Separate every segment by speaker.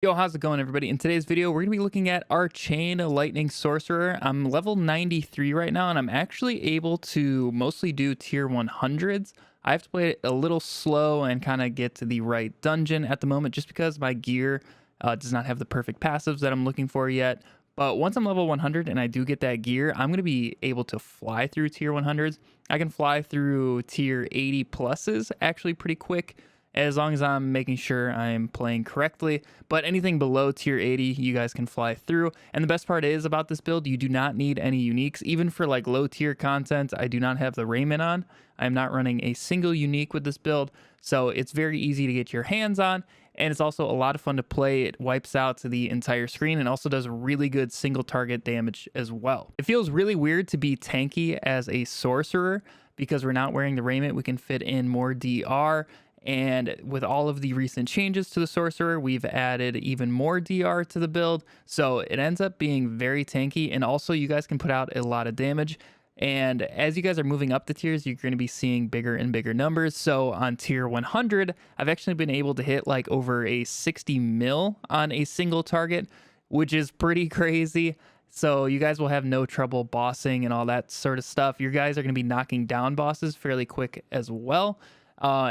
Speaker 1: Yo, how's it going, everybody? In today's video, we're going to be looking at our Chain Lightning Sorcerer. I'm level 93 right now, and I'm actually able to mostly do tier 100s. I have to play it a little slow and kind of get to the right dungeon at the moment just because my gear does not have the perfect passives that I'm looking for yet. But once I'm level 100 and I do get that gear, I'm going to be able to fly through tier 100s. I can fly through tier 80 pluses actually pretty quick, as long as I'm making sure I'm playing correctly. But anything below tier 80, you guys can fly through. And the best part is about this build, you do not need any uniques. Even for like low tier content, I do not have the raiment on. I'm not running a single unique with this build. So it's very easy to get your hands on. And it's also a lot of fun to play. It wipes out the entire screen and also does really good single target damage as well. It feels really weird to be tanky as a sorcerer because we're not wearing the raiment. We can fit in more DR. And with all of the recent changes to the Sorcerer, we've added even more DR to the build. So it ends up being very tanky. And also you guys can put out a lot of damage. And as you guys are moving up the tiers, you're going to be seeing bigger and bigger numbers. So on tier 100, I've actually been able to hit like over a 60 mil on a single target, which is pretty crazy. So you guys will have no trouble bossing and all that sort of stuff. Your guys are going to be knocking down bosses fairly quick as well.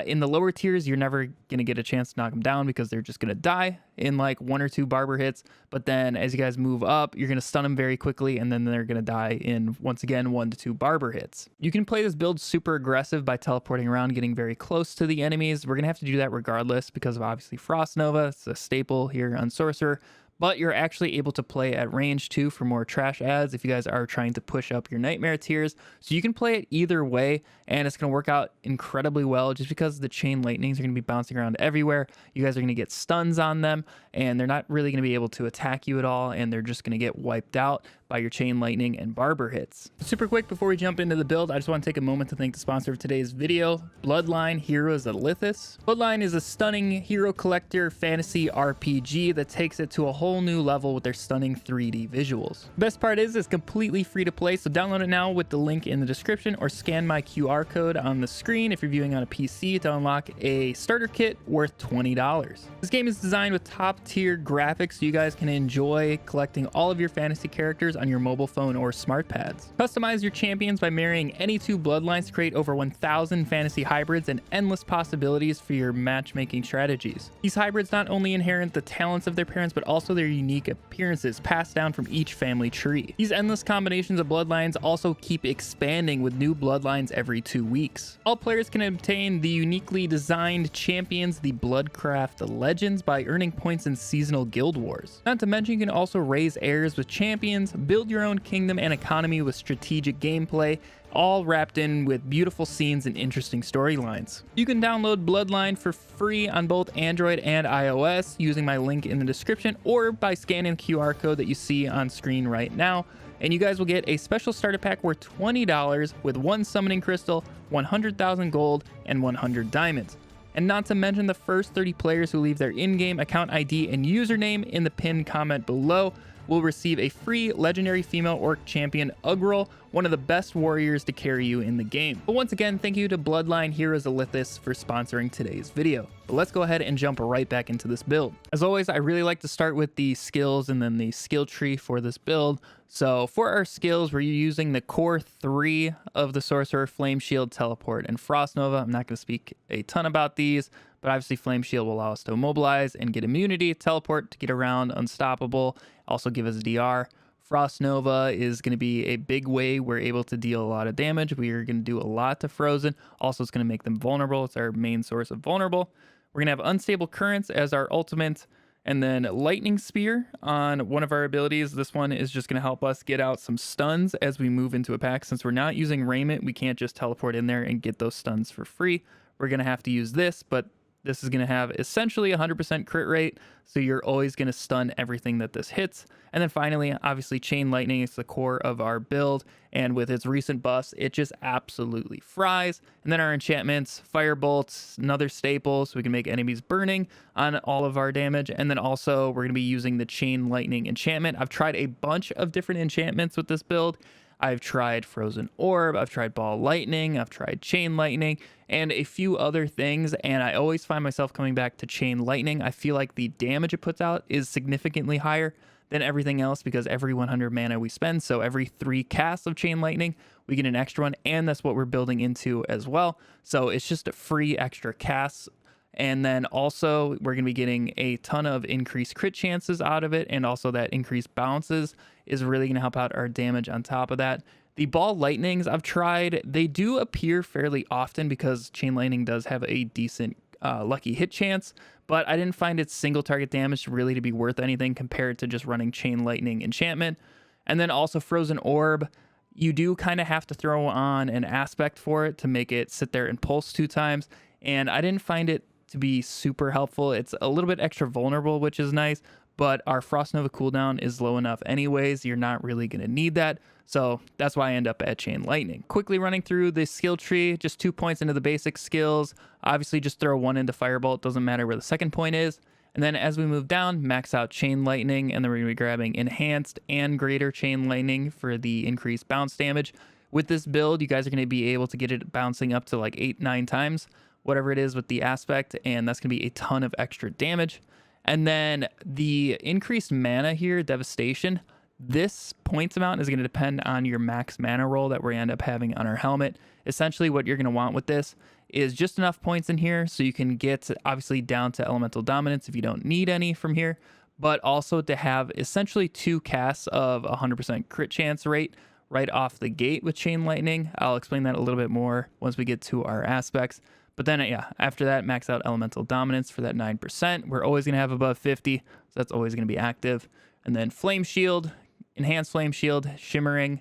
Speaker 1: In the lower tiers, you're never going to get a chance to knock them down because they're just going to die in like 1 or 2 barber hits. But then as you guys move up, you're going to stun them very quickly, and then they're going to die in, once again, 1 to 2 barber hits. You can play this build super aggressive by teleporting around, getting very close to the enemies. We're going to have to do that regardless because of obviously Frost Nova. It's a staple here on Sorcerer. But you're actually able to play at range too for more trash ads if you guys are trying to push up your nightmare tiers. So you can play it either way, and it's going to work out incredibly well just because the chain lightnings are going to be bouncing around everywhere. You guys are going to get stuns on them, and they're not really going to be able to attack you at all, and they're just going to get wiped out by your chain lightning and barber hits. Super quick before we jump into the build, I just want to take a moment to thank the sponsor of today's video, Bloodline Heroes of Lithis. Bloodline is a stunning hero collector fantasy RPG that takes it to a whole new level with their stunning 3D visuals. Best part is it's completely free to play, so download it now with the link in the description or scan my QR code on the screen if you're viewing on a PC to unlock a starter kit worth $20. This game is designed with top tier graphics so you guys can enjoy collecting all of your fantasy characters on your mobile phone or smart pads. Customize your champions by marrying any 2 bloodlines to create over 1,000 fantasy hybrids and endless possibilities for your matchmaking strategies. These hybrids not only inherit the talents of their parents, but also their unique appearances passed down from each family tree. These endless combinations of bloodlines also keep expanding with new bloodlines every 2 weeks. All players can obtain the uniquely designed champions, the Bloodcraft Legends, by earning points in seasonal guild wars. Not to mention, you can also raise heirs with champions, build your own kingdom and economy with strategic gameplay, all wrapped in with beautiful scenes and interesting storylines. You can download Bloodline for free on both Android and iOS using my link in the description or by scanning the QR code that you see on screen right now. And you guys will get a special starter pack worth $20 with 1 summoning crystal, 100,000 gold, and 100 diamonds. And not to mention, the first 30 players who leave their in-game account ID and username in the pinned comment below will receive a free legendary female orc champion, Ugrel, one of the best warriors to carry you in the game. But once again, thank you to Bloodline Heroes of Lithis for sponsoring today's video. But let's go ahead and jump right back into this build. As always, I really like to start with the skills and then the skill tree for this build. So for our skills, we're using the core 3 of the Sorcerer: Flame Shield, Teleport, and Frost Nova. I'm not going to speak a ton about these, but obviously Flame Shield will allow us to immobilize and get immunity, Teleport to get around unstoppable, also give us DR. Frost Nova is going to be a big way we're able to deal a lot of damage. We are going to do a lot to Frozen. Also, it's going to make them vulnerable. It's our main source of vulnerable. We're going to have Unstable Currents as our ultimate, and then Lightning Spear on one of our abilities. This one is just going to help us get out some stuns as we move into a pack. Since we're not using raiment, we can't just teleport in there and get those stuns for free. We're going to have to use this, but this is going to have essentially 100% crit rate, so you're always going to stun everything that this hits. And then finally, obviously, Chain Lightning is the core of our build, and with its recent buffs, it just absolutely fries. And then our enchantments, Firebolts, another staple, so we can make enemies burning on all of our damage. And then also, we're going to be using the Chain Lightning enchantment. I've tried a bunch of different enchantments with this build. I've tried Frozen Orb, I've tried Ball Lightning, I've tried Chain Lightning, and a few other things, and I always find myself coming back to Chain Lightning. I feel like the damage it puts out is significantly higher than everything else because every 100 mana we spend, so every 3 casts of Chain Lightning, we get an extra one, and that's what we're building into as well. So it's just a free extra cast. And then also we're going to be getting a ton of increased crit chances out of it. And also that increased bounces is really going to help out our damage on top of that. The Ball Lightnings I've tried, they do appear fairly often because Chain Lightning does have a decent lucky hit chance, but I didn't find its single target damage really to be worth anything compared to just running Chain Lightning enchantment. And then also Frozen Orb, you do kind of have to throw on an aspect for it to make it sit there and pulse 2 times. And I didn't find it to be super helpful. It's a little bit extra vulnerable, which is nice, but our Frost Nova cooldown is low enough anyways. You're not really going to need that. So that's why I end up at Chain Lightning. Quickly running through the skill tree, just 2 points into the basic skills. Obviously just throw 1 into Firebolt. Doesn't matter where the second point is. And then as we move down, max out Chain Lightning, and then we're going to be grabbing Enhanced and Greater Chain Lightning for the increased bounce damage. With this build, you guys are going to be able to get it bouncing up to like 8-9 times, whatever it is with the aspect, and that's going to be a ton of extra damage. And then the increased mana here, Devastation, this points amount is going to depend on your max mana roll that we end up having on our helmet. Essentially what you're going to want with this is just enough points in here so you can get obviously down to Elemental Dominance if you don't need any from here, but also to have essentially 2 casts of 100% crit chance rate right off the gate with Chain Lightning. I'll explain that a little bit more once we get to our aspects. But then, yeah, after that, max out Elemental Dominance for that 9%. We're always going to have above 50, so that's always going to be active. And then Flame Shield, Enhanced Flame Shield, Shimmering,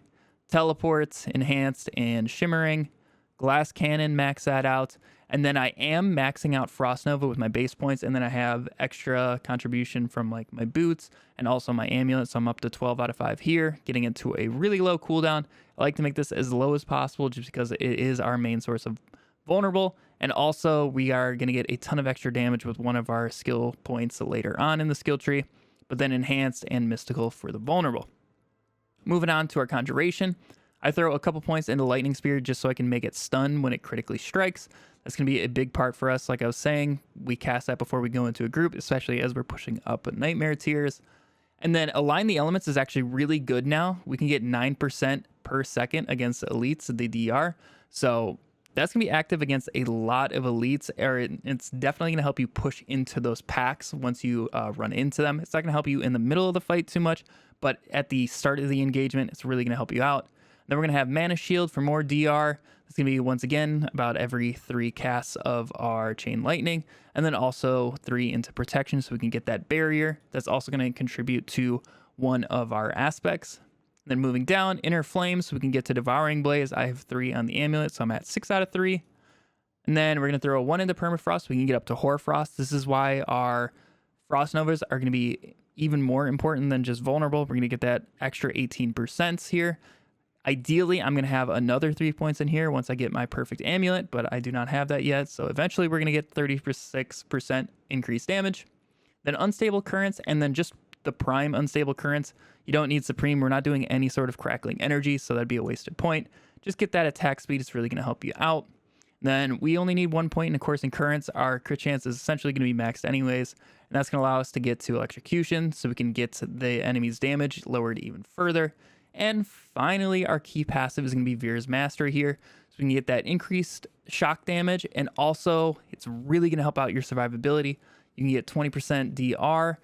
Speaker 1: Teleports, Enhanced, and Shimmering. Glass Cannon, max that out. And then I am maxing out Frost Nova with my base points, and then I have extra contribution from like my boots and also my amulet, so I'm up to 12 out of 5 here, getting into a really low cooldown. I like to make this as low as possible just because it is our main source of vulnerable, and also we are going to get a ton of extra damage with one of our skill points later on in the skill tree, but then Enhanced and Mystical for the vulnerable. Moving on to our Conjuration, I throw a couple points into Lightning Spear just so I can make it stun when it critically strikes. That's going to be a big part for us. Like I was saying, we cast that before we go into a group, especially as we're pushing up Nightmare tiers. And then Align the Elements is actually really good now. We can get 9% per second against elites, the DR. So that's going to be active against a lot of elites, or it's definitely going to help you push into those packs once you run into them. It's not going to help you in the middle of the fight too much, but at the start of the engagement, it's really going to help you out. Then we're going to have Mana Shield for more DR. It's going to be, once again, about every 3 casts of our Chain Lightning, and then also 3 into Protection so we can get that barrier. That's also going to contribute to one of our aspects. Then moving down, Inner Flame, so we can get to Devouring Blaze. I have 3 on the amulet, so I'm at 6 out of 3. And then we're going to throw 1 into Permafrost so we can get up to Hoarfrost. This is why our Frost Novas are going to be even more important than just vulnerable. We're going to get that extra 18% here. Ideally, I'm going to have another 3 points in here once I get my perfect amulet, but I do not have that yet. So eventually we're going to get 36% increased damage. Then Unstable Currents, and then just the prime Unstable Currents. You don't need Supreme. We're not doing any sort of Crackling Energy, so that'd be a wasted point. Just get that attack speed. It's really going to help you out. Then we only need 1 point in Coursing Currents. Our crit chance is essentially going to be maxed anyways, and that's going to allow us to get to Electrocution, so we can get the enemy's damage lowered even further. And finally, our key passive is going to be Veer's Mastery here, so we can get that increased shock damage, and also it's really going to help out your survivability. You can get 20% DR,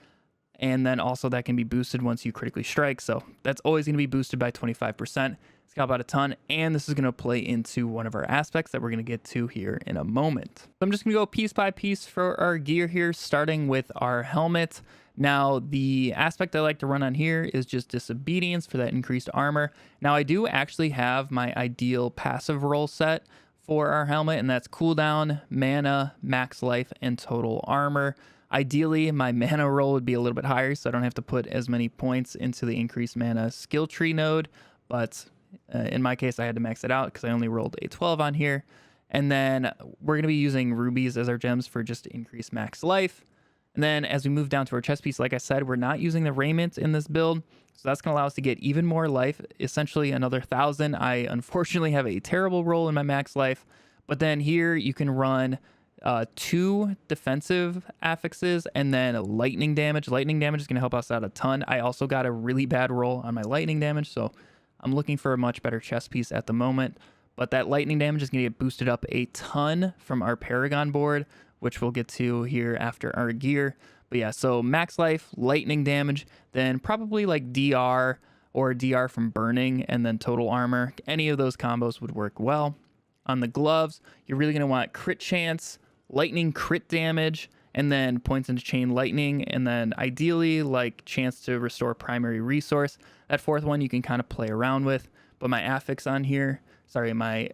Speaker 1: and then also that can be boosted once you critically strike, so that's always going to be boosted by 25%. It's got about a ton, and this is going to play into one of our aspects that we're going to get to here in a moment. So I'm just going to go piece by piece for our gear here, starting with our helmet. Now, the aspect I like to run on here is just Disobedience for that increased armor. Now, I do actually have my ideal passive roll set for our helmet, and that's cooldown, mana, max life, and total armor. Ideally, my mana roll would be a little bit higher, so I don't have to put as many points into the increased mana skill tree node, but in my case, I had to max it out because I only rolled a 12 on here. And then we're going to be using rubies as our gems for just increased max life. And then as we move down to our chest piece, like I said, we're not using the raiment in this build. So that's going to allow us to get even more life, essentially another 1,000. I unfortunately have a terrible roll in my max life. But then here you can run 2 defensive affixes and then lightning damage. Lightning damage is going to help us out a ton. I also got a really bad roll on my lightning damage, so I'm looking for a much better chest piece at the moment. But that lightning damage is going to get boosted up a ton from our Paragon board, which we'll get to here after our gear. But yeah, so max life, lightning damage, then probably like DR or DR from burning, and then total armor. Any of those combos would work well. On the gloves, you're really going to want crit chance, lightning crit damage, and then points into chain lightning, and then ideally like chance to restore primary resource. That fourth one you can kind of play around with, but my affix on here, my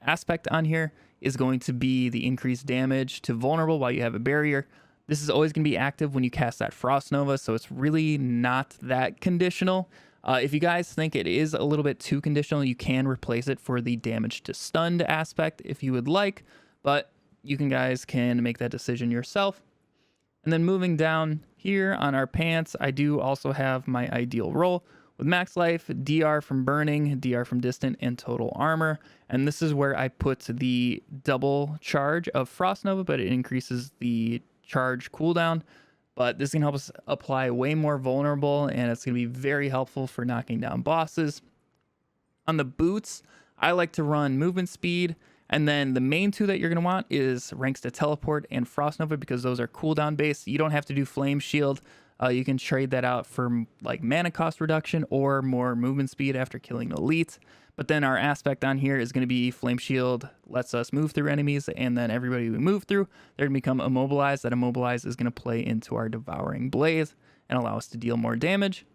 Speaker 1: aspect on here is going to be the increased damage to vulnerable while you have a barrier. This is always going to be active when you cast that Frost Nova, so it's really not that conditional. If you guys think it is a little bit too conditional, you can replace it for the damage to stunned aspect if you would like, but you guys can make that decision yourself. And then moving down here on our pants, I do also have my ideal roll with max life, DR from burning, DR from distant, and total armor. And this is where I put the double charge of Frost Nova, but it increases the charge cooldown. But this can help us apply way more vulnerable, and it's going to be very helpful for knocking down bosses. On the boots, I like to run movement speed, and then the main 2 that you're going to want is ranks to teleport and Frost Nova, because those are cooldown based. You don't have to do flame shield. You can trade that out for like mana cost reduction or more movement speed after killing elite. But then our aspect on here is going to be flame shield lets us move through enemies, and then everybody we move through, they're going to become immobilized. That immobilize is going to play into our devouring blaze and allow us to deal more damage.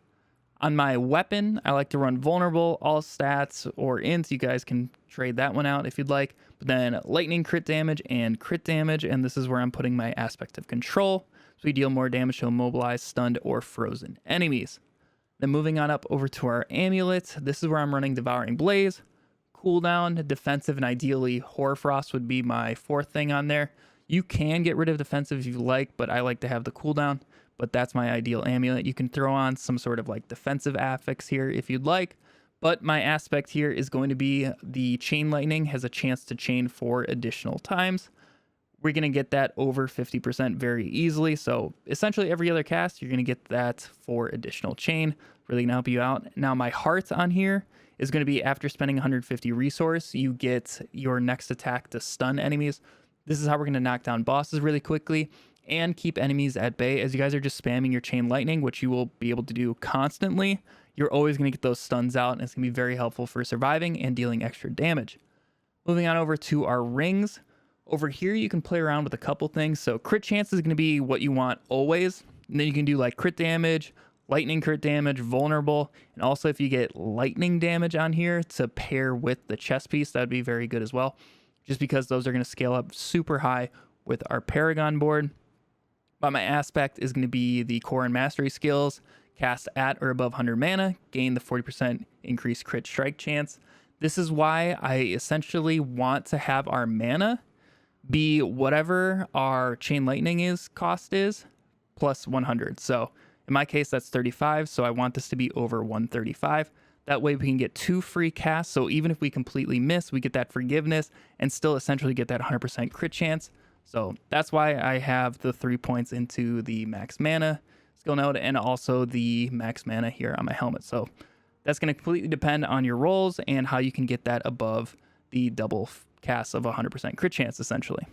Speaker 1: On my weapon, I like to run vulnerable, all stats, or int. You guys can trade that one out if you'd like. But then lightning crit damage and crit damage, and this is where I'm putting my aspect of control. So we deal more damage to immobilized, stunned, or frozen enemies. Then moving on up over to our amulet, this is where I'm running Devouring Blaze, cooldown, defensive, and ideally Hoarfrost would be my 4th thing on there. You can get rid of defensive if you like, but I like to have the cooldown, but that's my ideal amulet. You can throw on some sort of like defensive affix here if you'd like, but my aspect here is going to be the Chain Lightning has a chance to chain 4 additional times. We're going to get that over 50% very easily. So essentially every other cast, you're going to get that 4 additional chain. Really going to help you out. Now my heart on here is going to be after spending 150 resource, you get your next attack to stun enemies. This is how we're going to knock down bosses really quickly and keep enemies at bay. As you guys are just spamming your chain lightning, which you will be able to do constantly, you're always going to get those stuns out, and it's going to be very helpful for surviving and dealing extra damage. Moving on over to our rings. Over here, you can play around with a couple things. So crit chance is going to be what you want always. And then you can do like crit damage, lightning crit damage, vulnerable. And also if you get lightning damage on here to pair with the chest piece, that would be very good as well. Just because those are going to scale up super high with our Paragon board. But my aspect is going to be the core and mastery skills. Cast at or above 100 mana, gain the 40% increased crit strike chance. This is why I essentially want to have our mana be whatever our chain lightning cost is plus 100. So in my case, that's 35. So I want this to be over 135. That way we can get 2 free casts. So even if we completely miss, we get that forgiveness and still essentially get that 100% crit chance. So that's why I have the 3 points into the max mana skill node and also the max mana here on my helmet. So that's going to completely depend on your rolls and how you can get that above the double cast of 100% crit chance essentially.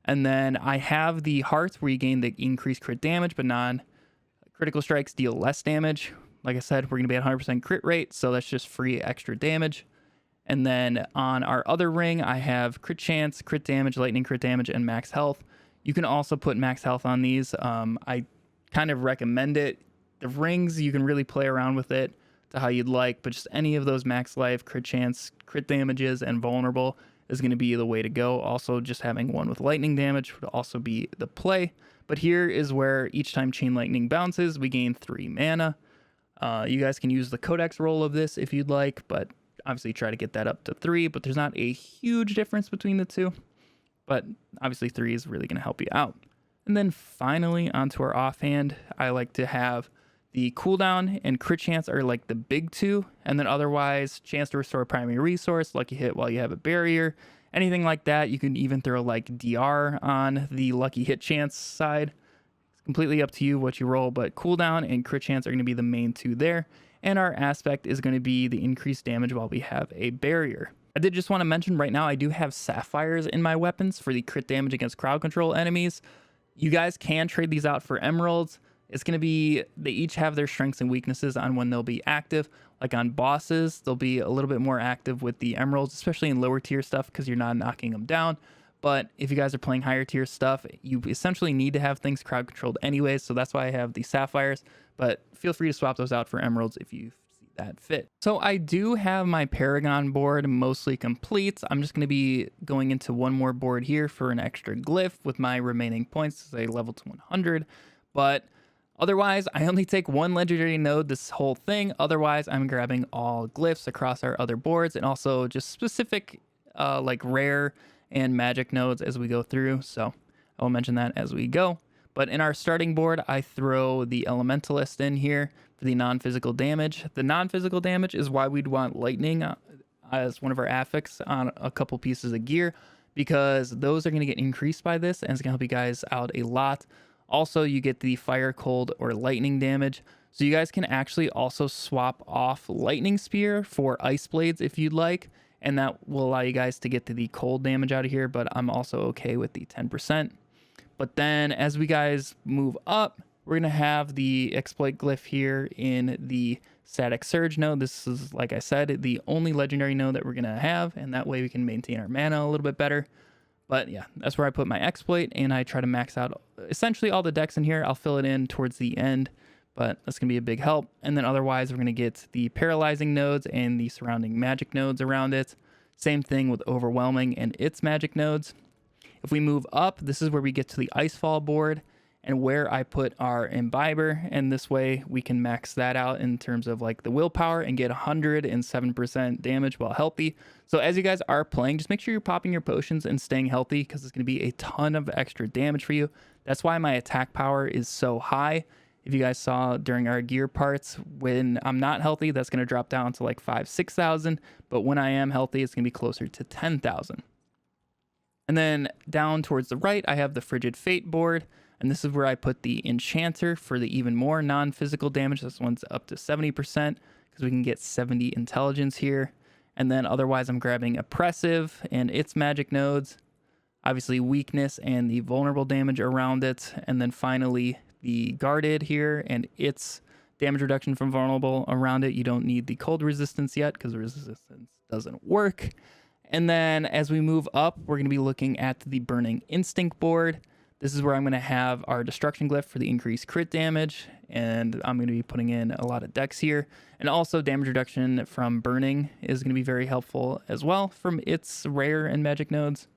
Speaker 1: And then I have the hearts where you gain the increased crit damage, but non-critical strikes deal less damage. Like I said, we're going to be at 100% crit rate, so that's just free extra damage. And then on our other ring, I have crit chance, crit damage, lightning crit damage, and max health. You can also put max health on these. I kind of recommend it. The rings, you can really play around with it to how you'd like, but just any of those max life, crit chance, crit damages, and vulnerable is going to be the way to go. Also, just having one with lightning damage would also be the play. But here is where each time chain lightning bounces, we gain 3 mana. You guys can use the codex roll of this if you'd like, but obviously try to get that up to 3, but there's not a huge difference between the two. But obviously 3 is really going to help you out. And then finally onto our offhand, I like to have the cooldown and crit chance are like the big two, and then otherwise chance to restore a primary resource, lucky hit while you have a barrier, anything like that. You can even throw like DR on the lucky hit chance side. It's completely up to you what you roll, but cooldown and crit chance are going to be the main two there. And our aspect is going to be the increased damage while we have a barrier. I did just want to mention right now I do have sapphires in my weapons for the crit damage against crowd control enemies. You guys can trade these out for emeralds. It's going to be, they each have their strengths and weaknesses on when they'll be active. Like on bosses, they'll be a little bit more active with the emeralds, especially in lower tier stuff because you're not knocking them down. But if you guys are playing higher tier stuff, you essentially need to have things crowd controlled anyways. So that's why I have the sapphires. But feel free to swap those out for emeralds if you see that fit. So I do have my Paragon board mostly complete. I'm just going to be going into one more board here for an extra glyph with my remaining points as I level to 100. But otherwise, I only take one legendary node this whole thing. Otherwise, I'm grabbing all glyphs across our other boards and also just specific like rare and magic nodes as we go through. So I'll mention that as we go. But in our starting board, I throw the Elementalist in here for the non-physical damage. The non-physical damage is why we'd want Lightning as one of our affixes on a couple pieces of gear, because those are going to get increased by this, and it's going to help you guys out a lot. Also, you get the Fire, Cold, or Lightning damage. So you guys can actually also swap off Lightning Spear for Ice Blades if you'd like, and that will allow you guys to get to the cold damage out of here, but I'm also okay with the 10%. But then as we guys move up, we're going to have the exploit glyph here in the static surge node. This is, like I said, the only legendary node that we're going to have, and that way we can maintain our mana a little bit better. But yeah, that's where I put my exploit, and I try to max out essentially all the decks in here. I'll fill it in towards the end, but that's going to be a big help. And then otherwise, we're going to get the paralyzing nodes and the surrounding magic nodes around it. Same thing with overwhelming and its magic nodes. If we move up, this is where we get to the Icefall board and where I put our Imbiber, and this way we can max that out in terms of like the willpower and get 107% damage while healthy. So as you guys are playing, just make sure you're popping your potions and staying healthy because it's going to be a ton of extra damage for you. That's why my attack power is so high. If you guys saw during our gear parts, when I'm not healthy, that's going to drop down to like 5,000-6,000, but when I am healthy, it's going to be closer to 10,000. And then down towards the right, I have the Frigid Fate board, and this is where I put the Enchanter for the even more non-physical damage. This one's up to 70% because we can get 70 intelligence here. And then otherwise, I'm grabbing Oppressive and its magic nodes, obviously weakness and the vulnerable damage around it. And then finally, the Guarded here and its damage reduction from vulnerable around it. You don't need the cold resistance yet because the resistance doesn't work. And then as we move up, we're going to be looking at the Burning Instinct board. This is where I'm going to have our Destruction Glyph for the increased crit damage, and I'm going to be putting in a lot of decks here. And also damage reduction from Burning is going to be very helpful as well from its rare and magic nodes.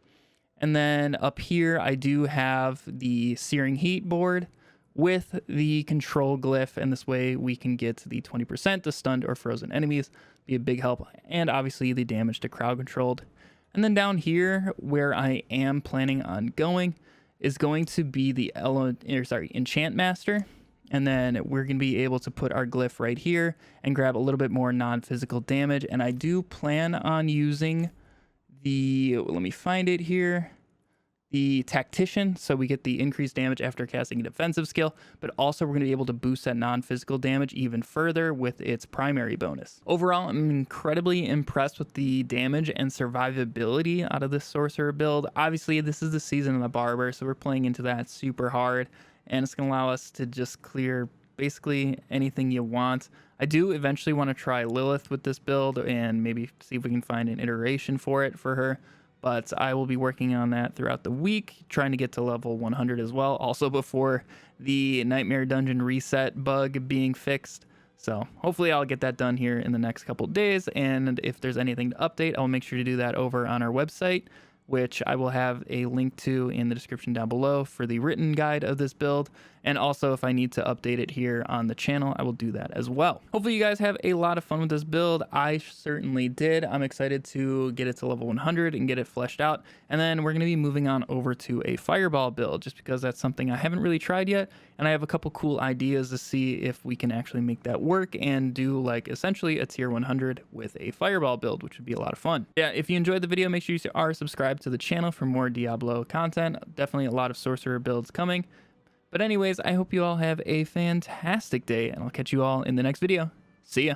Speaker 1: And then up here, I do have the Searing Heat board with the Control Glyph, and this way we can get the 20% to stunned or frozen enemies. Be a big help, and obviously the damage to crowd controlled. And then down here where I am planning on going is going to be the Enchant Master, and then we're going to be able to put our glyph right here and grab a little bit more non-physical damage. And I do plan on using the, let me find it here, the Tactician, so we get the increased damage after casting a defensive skill, but also we're going to be able to boost that non-physical damage even further with its primary bonus. Overall, I'm incredibly impressed with the damage and survivability out of this Sorcerer build. Obviously, this is the season of the Barber, so we're playing into that super hard, and it's going to allow us to just clear basically anything you want. I do eventually want to try Lilith with this build and maybe see if we can find an iteration for it for her. But I will be working on that throughout the week, trying to get to level 100 as well, also before the Nightmare Dungeon reset bug being fixed. So hopefully I'll get that done here in the next couple days, and if there's anything to update, I'll make sure to do that over on our website, which I will have a link to in the description down below for the written guide of this build. And also, if I need to update it here on the channel, I will do that as well. Hopefully you guys have a lot of fun with this build. I certainly did. I'm excited to get it to level 100 and get it fleshed out. And then we're going to be moving on over to a fireball build, just because that's something I haven't really tried yet. And I have a couple cool ideas to see if we can actually make that work and do like essentially a tier 100 with a fireball build, which would be a lot of fun. Yeah, if you enjoyed the video, make sure you are subscribed to the channel for more Diablo content. Definitely a lot of sorcerer builds coming. But anyways, I hope you all have a fantastic day, and I'll catch you all in the next video. See ya.